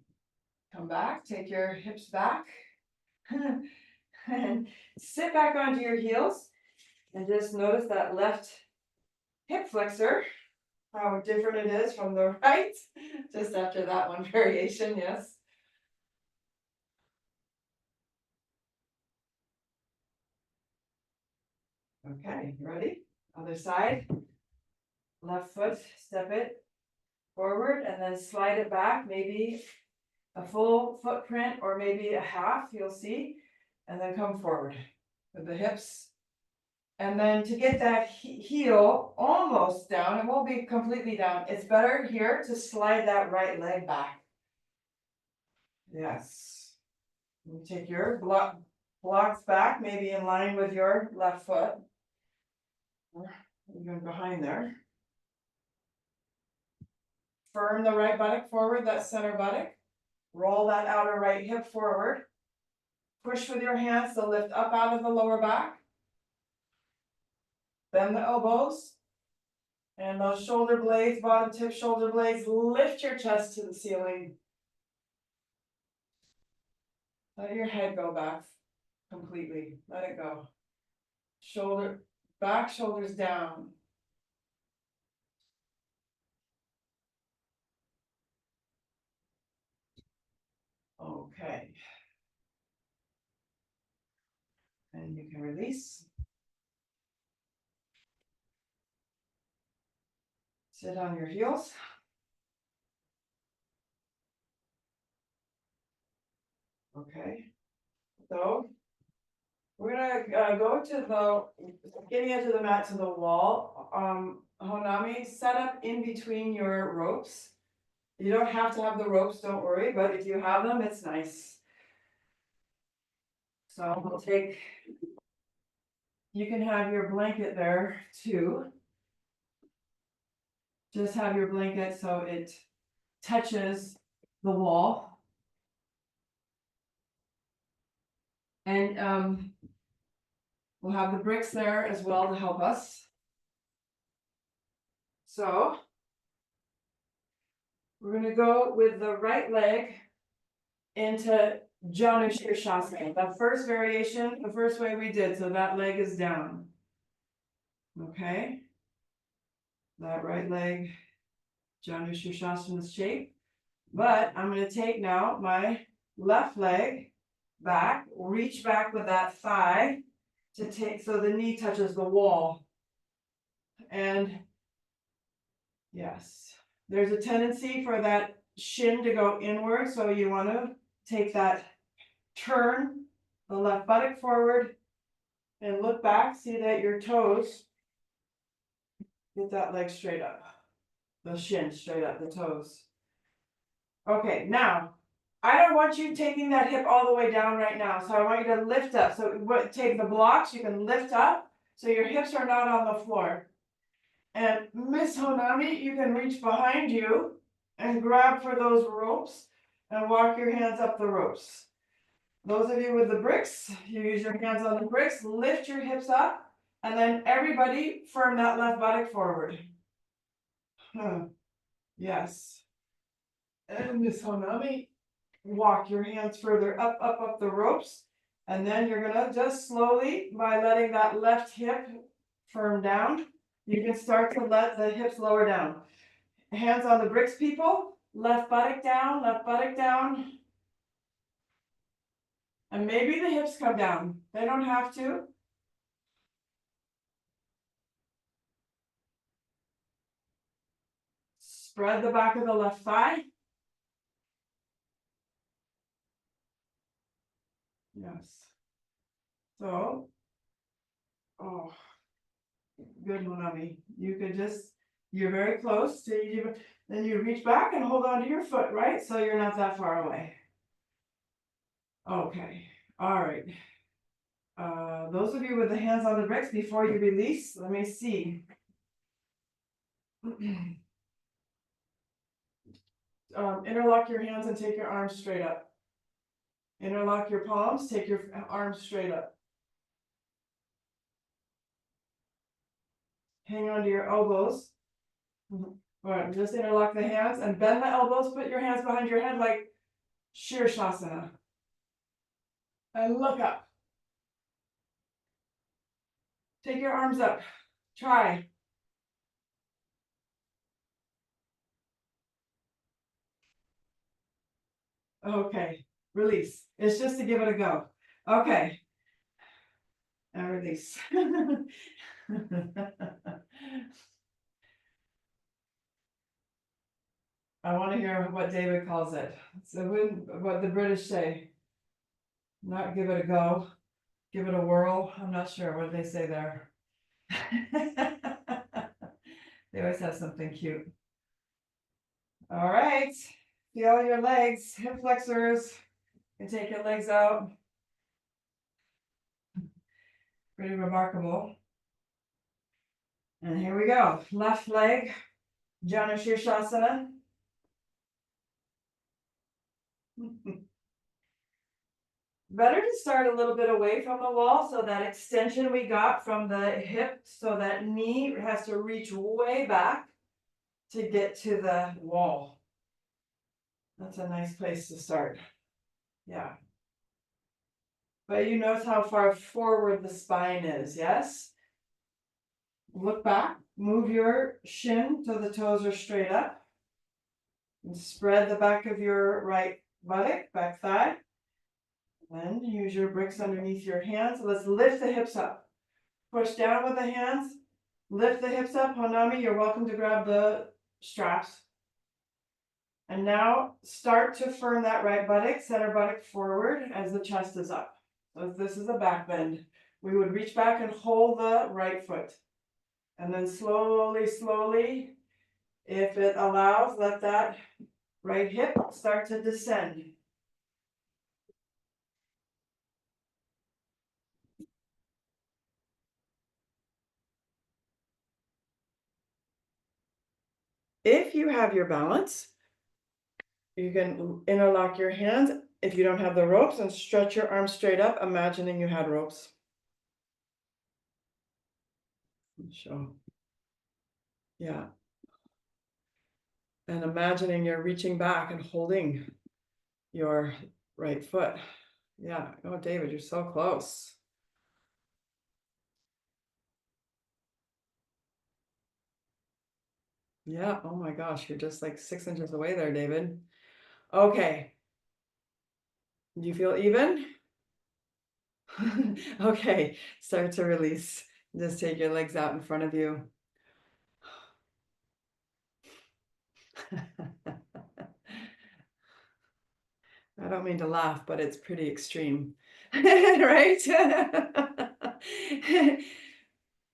come back, take your hips back. And sit back onto your heels and just notice that left hip flexor, how different it is from the right, just after that one variation, yes. Okay, ready? Other side. Left foot, step it forward and then slide it back, maybe a full footprint or maybe a half, you'll see. And then come forward with the hips. And then to get that heel almost down, it won't be completely down. It's better here to slide that right leg back. Yes. You take your blocks back, maybe in line with your left foot. even behind there. Firm the right buttock forward, that center buttock. Roll that outer right hip forward. Push with your hands to lift up out of the lower back. Bend the elbows. And those shoulder blades, bottom tip shoulder blades, lift your chest to the ceiling. Let your head go back completely. Let it go. Shoulder, back, shoulders down. Okay. And you can release. Sit on your heels. Okay. So we're gonna go to the getting edge of the mat to the wall. Honami, set up in between your ropes. You don't have to have the ropes, don't worry, but if you have them, it's nice. So we'll take, you can have your blanket there too. Just have your blanket so it touches the wall. And we'll have the bricks there as well to help us. So we're gonna go with the right leg into Janu Shirshasana. The first variation, the first way we did, so that leg is down. Okay. That right leg, Janu Shirshasana shape. But I'm gonna take now my left leg back, reach back with that thigh to take, so the knee touches the wall. And yes, there's a tendency for that shin to go inward, so you want to take that turn the left buttock forward and look back, see that your toes, get that leg straight up, the shin straight up, the toes. Okay, now I don't want you taking that hip all the way down right now, so I want you to lift up. So take the blocks, you can lift up so your hips are not on the floor. And Miss Honami, you can reach behind you and grab for those ropes and walk your hands up the ropes. Those of you with the bricks, you use your hands on the bricks, lift your hips up, and then everybody firm that left buttock forward. Yes. And Miss Honami, walk your hands further up, up, up the ropes. And then you're gonna just slowly, by letting that left hip firm down, you can start to let the hips lower down. Hands on the bricks, people. Left buttock down, left buttock down. And maybe the hips come down. They don't have to. Spread the back of the left thigh. Yes. So, oh, good one, Mommy. You could just, you're very close to you. Then you reach back and hold on to your foot, right? So you're not that far away. Okay, all right. Those of you with the hands on the bricks, before you release, let me see. Interlock your hands and take your arms straight up. Interlock your palms, take your arms straight up. Hang on to your elbows. All right, just interlock the hands and bend the elbows, put your hands behind your head like Shirshasana. And look up. Take your arms up. Try. Okay, release. It's just to give it a go. Okay. And release. I want to hear what David calls it. So what the British say. Not give it a go, give it a whirl. I'm not sure what they say there. They always have something cute. All right, feel your legs, hip flexors. You can take your legs out. Pretty remarkable. And here we go, left leg, Janu Shirshasana. Better to start a little bit away from the wall, so that extension we got from the hip, so that knee has to reach way back to get to the wall. That's a nice place to start. Yeah. But you notice how far forward the spine is, yes? Look back, move your shin so the toes are straight up. And spread the back of your right buttock, back thigh. Then use your bricks underneath your hands. Let's lift the hips up. Push down with the hands. Lift the hips up. Honami, you're welcome to grab the straps. And now start to firm that right buttock, center buttock forward as the chest is up. So this is a back bend. We would reach back and hold the right foot. And then slowly, slowly, if it allows, let that right hip start to descend. If you have your balance, you can interlock your hands. If you don't have the ropes, and stretch your arms straight up, imagining you had ropes. So, yeah. And imagining you're reaching back and holding your right foot. Yeah. Oh, David, you're so close. Yeah. Oh my gosh, you're just like 6 inches away there, David. Okay. Do you feel even? Okay. Start to release. Just take your legs out in front of you. I don't mean to laugh, but it's pretty extreme, right?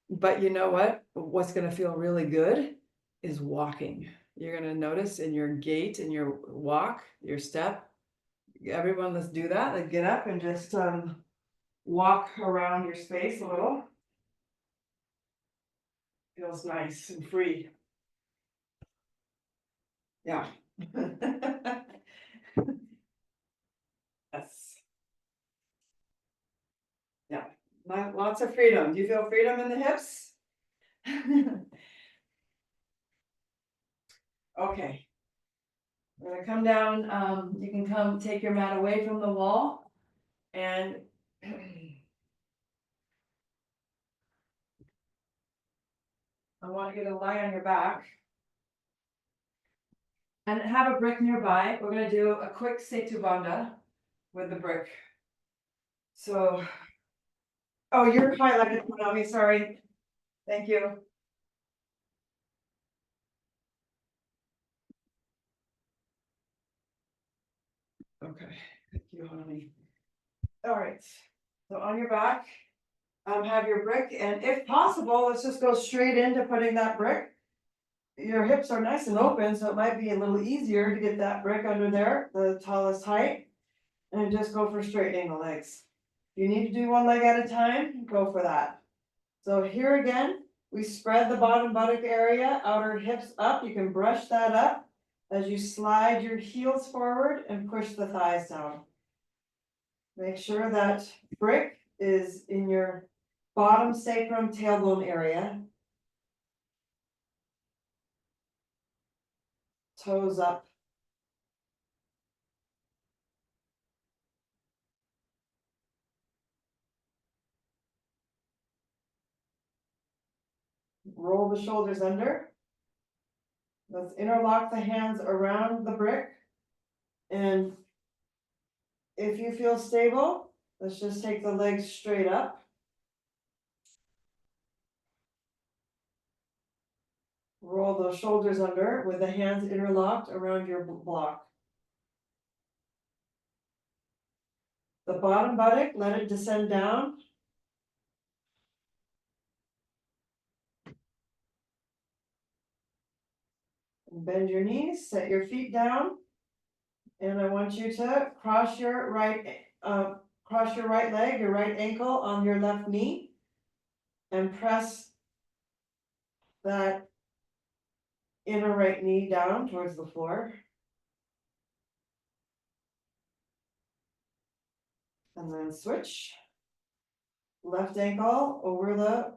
But you know what? What's going to feel really good is walking. You're going to notice in your gait, in your walk, your step. Everyone, let's do that. Like get up and just walk around your space a little. Feels nice and free. Yeah. Yes. Yeah. Lots of freedom. Do you feel freedom in the hips? Okay. We're gonna come down, you can come take your mat away from the wall and I want you to lie on your back and have a brick nearby. We're gonna do a quick Setu Bandha with the brick. So, oh, you're highlighted, Nami, sorry. Thank you. Okay, thank you, honey. All right, so on your back, have your brick, and if possible, let's just go straight into putting that brick. Your hips are nice and open, so it might be a little easier to get that brick under there, the tallest height, and just go for straightening the legs. If you need to do one leg at a time, go for that. So here again, we spread the bottom buttock area, outer hips up. You can brush that up as you slide your heels forward and push the thighs down. Make sure that brick is in your bottom sacrum tailbone area. Toes up. Roll the shoulders under. Let's interlock the hands around the brick. And if you feel stable, let's just take the legs straight up. Roll those shoulders under with the hands interlocked around your block. The bottom buttock, let it descend down. Bend your knees, set your feet down. And I want you to cross your right leg, your right ankle on your left knee. And press that inner right knee down towards the floor. And then switch. Left ankle over the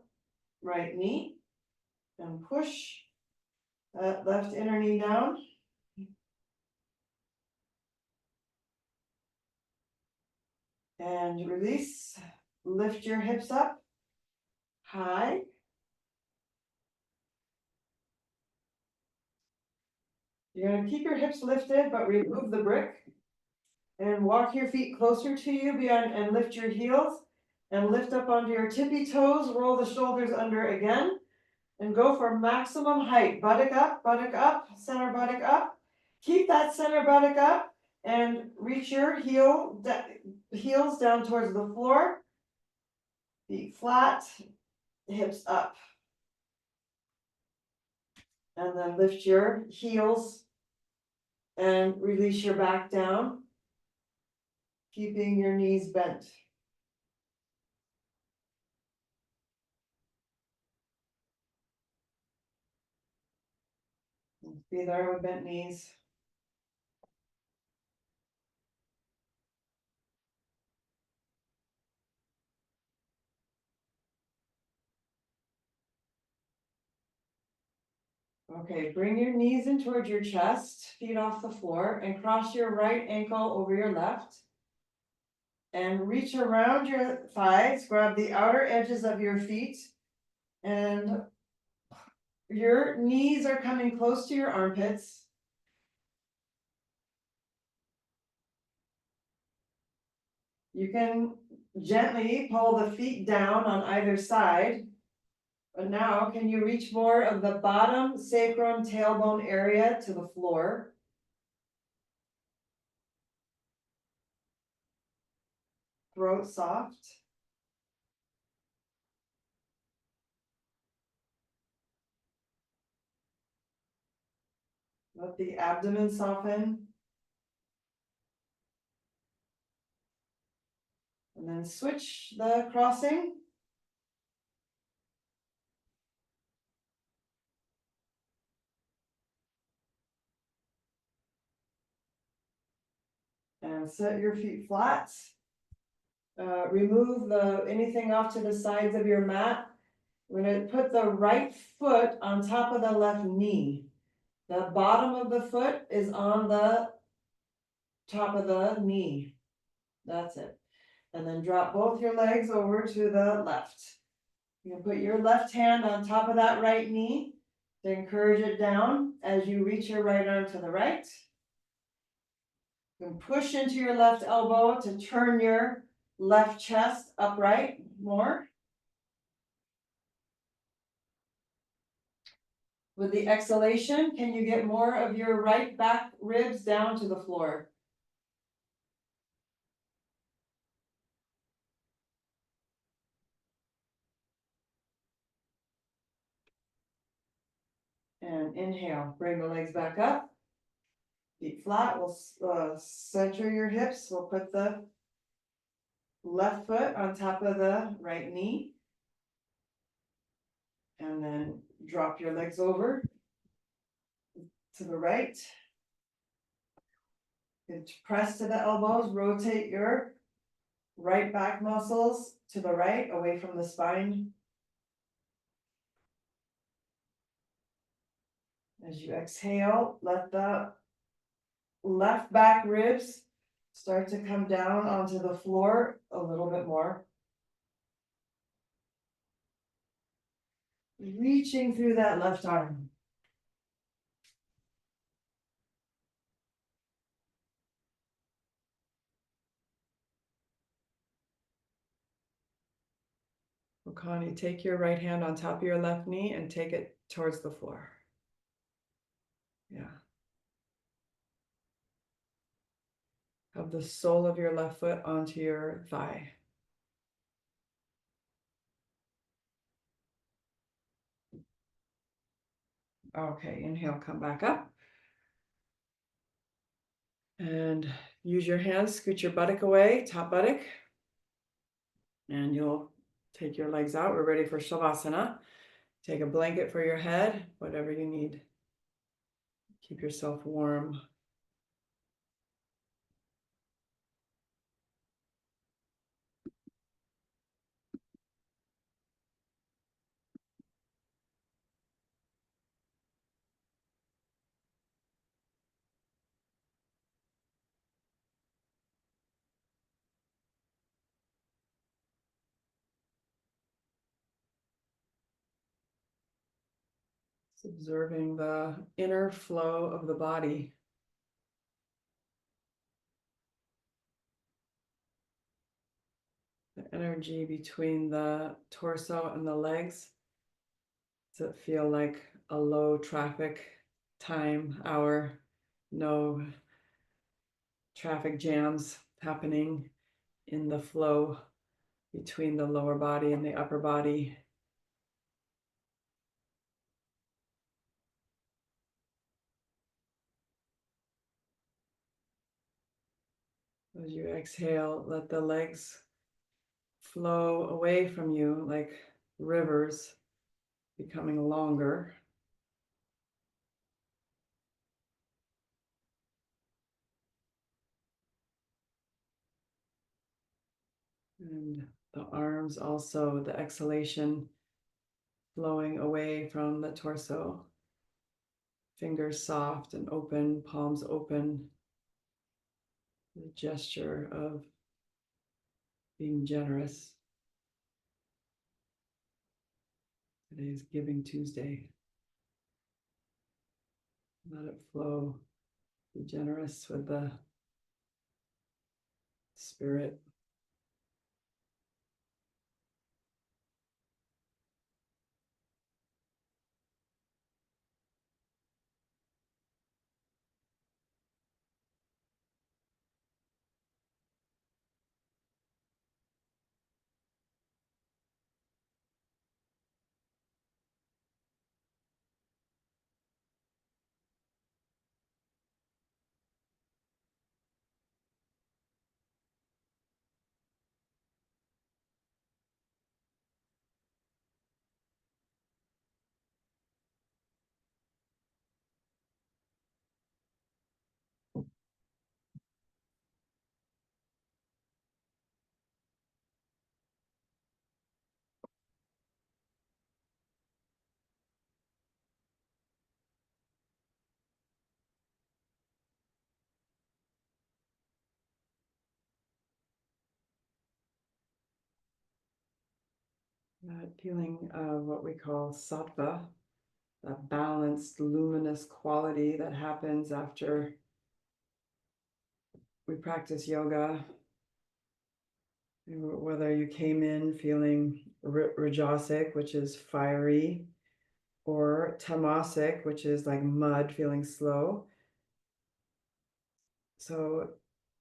right knee. And push that left inner knee down. And release. Lift your hips up high. You're going to keep your hips lifted, but remove the brick. And walk your feet closer to you beyond and lift your heels. And lift up onto your tippy toes. Roll the shoulders under again. And go for maximum height. Buttock up, center buttock up. Keep that center buttock up. And reach your heels down towards the floor. Feet flat, hips up. And then lift your heels and release your back down, keeping your knees bent. Be there with bent knees. Okay, bring your knees in towards your chest, feet off the floor, and cross your right ankle over your left. And reach around your thighs, grab the outer edges of your feet, and your knees are coming close to your armpits. You can gently pull the feet down on either side. But now, can you reach more of the bottom sacrum tailbone area to the floor? Throat soft. Let the abdomen soften. And then switch the crossing. And set your feet flat. Remove anything off to the sides of your mat. We're going to put the right foot on top of the left knee. The bottom of the foot is on the top of the knee. That's it. And then drop both your legs over to the left. You can put your left hand on top of that right knee to encourage it down as you reach your right arm to the right. You can push into your left elbow to turn your left chest upright more. With the exhalation, can you get more of your right back ribs down to the floor? And inhale, bring the legs back up. Feet flat, we'll center your hips. We'll put the left foot on top of the right knee. And then drop your legs over to the right. And press to the elbows, rotate your right back muscles to the right, away from the spine. As you exhale, let the left back ribs start to come down onto the floor a little bit more. Reaching through that left arm. Connie, take your right hand on top of your left knee and take it towards the floor. Yeah. Have the sole of your left foot onto your thigh. Okay, inhale, come back up. And use your hands, scoot your buttock away, top buttock. And you'll take your legs out. We're ready for Shavasana. Take a blanket for your head, whatever you need. Keep yourself warm. Just observing the inner flow of the body. The energy between the torso and the legs. Does it feel like a low traffic time, hour, no traffic jams happening in the flow between the lower body and the upper body? As you exhale, let the legs flow away from you like rivers, becoming longer. And the arms also, the exhalation flowing away from the torso. Fingers soft and open, palms open. The gesture of being generous. Today is Giving Tuesday. Let it flow. Be generous with the spirit. That feeling of what we call sattva, that balanced, luminous quality that happens after we practice yoga. Whether you came in feeling rajasic, which is fiery, or tamasic, which is like mud, feeling slow. So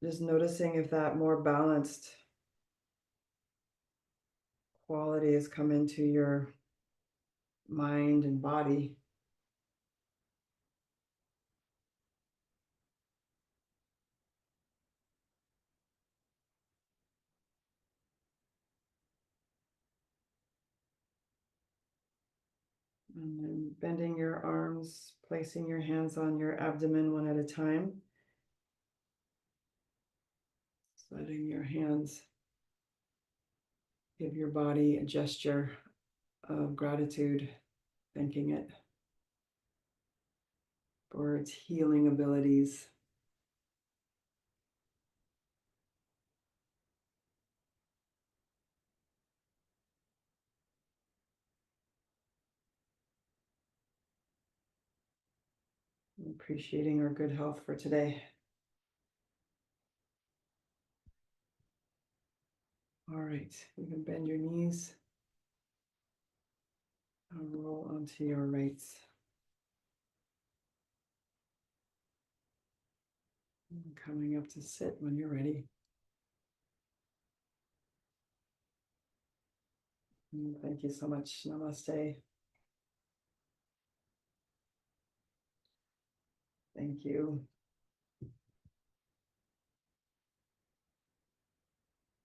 just noticing if that more balanced quality has come into your mind and body. And then bending your arms, placing your hands on your abdomen one at a time. Letting your hands give your body a gesture of gratitude, thanking it for its healing abilities. Appreciating our good health for today. All right, you can bend your knees and roll onto your right. And coming up to sit when you're ready. And thank you so much. Namaste. Thank you.